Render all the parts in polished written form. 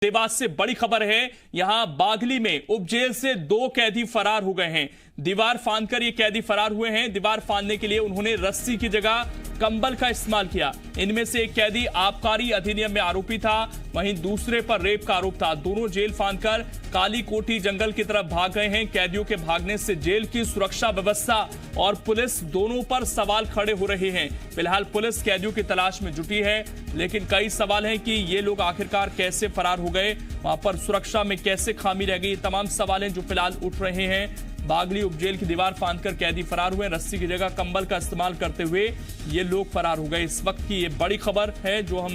देवास से बड़ी खबर है। यहां बागली में उपजेल से 2 कैदी फरार हो गए हैं। दीवार फांदकर ये कैदी फरार हुए हैं। दीवार फांदने के लिए उन्होंने रस्सी की जगह कंबल का इस्तेमाल किया। इनमें से एक कैदी आबकारी अधिनियम में आरोपी था, वहीं दूसरे पर रेप का आरोप था। दोनों जेल फांदकर काली कोठी जंगल की तरफ भाग गए हैं। कैदियों के भागने से जेल की सुरक्षा व्यवस्था और पुलिस दोनों पर सवाल खड़े हो रहे हैं। फिलहाल पुलिस कैदियों की तलाश में जुटी है, लेकिन कई सवाल हैं कि ये लोग आखिरकार कैसे फरार हो गए, वहां पर सुरक्षा में कैसे खामी रह गई। तमाम सवाल हैं जो फिलहाल उठ रहे हैं। बागली उपजेल की दीवार फांदकर कैदी फरार हुए। रस्सी की जगह कंबल का इस्तेमाल करते हुए ये लोग फरार हो गए। इस वक्त की ये बड़ी खबर है जो हम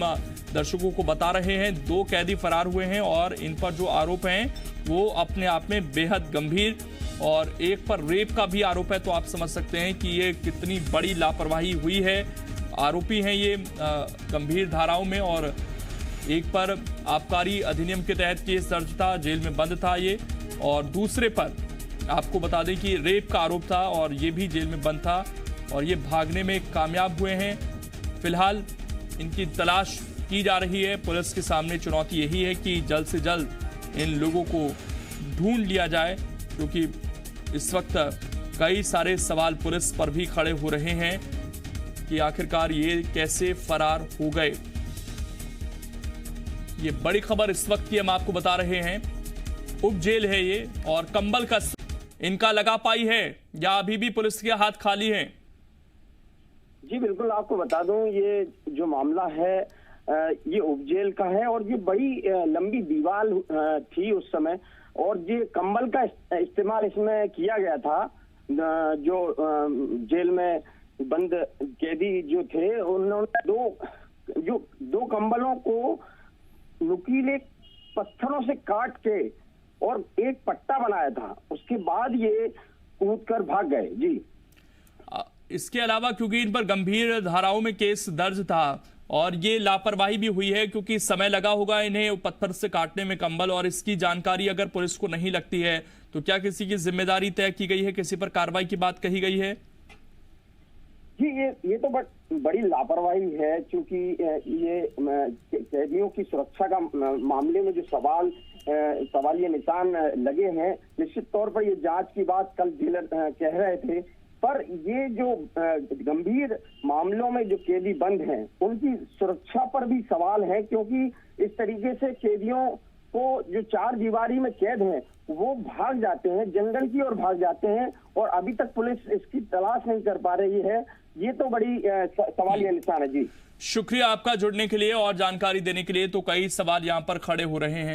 दर्शकों को बता रहे हैं। 2 कैदी फरार हुए हैं और इन पर जो आरोप हैं वो अपने आप में बेहद गंभीर, और एक पर रेप का भी आरोप है। तो आप समझ सकते हैं कि ये कितनी बड़ी लापरवाही हुई है। आरोपी हैं ये गंभीर धाराओं में, और एक पर आबकारी अधिनियम के तहत केस दर्ज था, जेल में बंद था ये, और दूसरे पर आपको बता दें कि रेप का आरोप था और ये भी जेल में बंद था, और ये भागने में कामयाब हुए हैं। फिलहाल इनकी तलाश की जा रही है। पुलिस के सामने चुनौती यही है कि जल्द से जल्द इन लोगों को ढूंढ लिया जाए, क्योंकि इस वक्त कई सारे सवाल पुलिस पर भी खड़े हो रहे हैं कि आखिरकार ये कैसे फरार हो गए। ये बड़ी खबर इस वक्त की हम आपको बता रहे हैं। उपजेल है ये, और कंबल का इनका लगा पाई है या अभी भी पुलिस के हाथ खाली हैं? जी बिल्कुल, आपको बता दूं ये जो मामला है ये उपजेल का है, और ये बड़ी लंबी दीवार थी उस समय, और ये कंबल का इस्तेमाल इसमें किया गया था। जो जेल में बंद कैदी जो थे उन्होंने दो कंबलों को नुकीले पत्थरों से काट के और एक पट्टा बनाया था। उसके बाद ये कूद कर भाग गए। जी, इसके अलावा क्योंकि इन पर गंभीर धाराओं में केस दर्ज था और ये लापरवाही भी हुई है, क्योंकि समय लगा होगा इन्हें पत्थर से काटने में कंबल, और इसकी जानकारी अगर पुलिस को नहीं लगती है तो क्या किसी की जिम्मेदारी तय की गई है, किसी पर कार्रवाई की बात कही गई है? जी ये तो बड़ी लापरवाही है, क्योंकि ये कैदियों की सुरक्षा का मामले में जो सवालिया निशान लगे हैं, निश्चित तौर पर ये जांच की बात कल जेलर कह रहे थे। पर ये जो गंभीर मामलों में जो कैदी बंद हैं उनकी सुरक्षा पर भी सवाल है, क्योंकि इस तरीके से कैदियों को जो 4 दीवारी में कैद हैं वो भाग जाते हैं, जंगल की ओर भाग जाते हैं, और अभी तक पुलिस इसकी तलाश नहीं कर पा रही है। ये तो बड़ी सवालिया निशान है। जी, शुक्रिया आपका जुड़ने के लिए और जानकारी देने के लिए। तो कई सवाल यहाँ पर खड़े हो रहे हैं।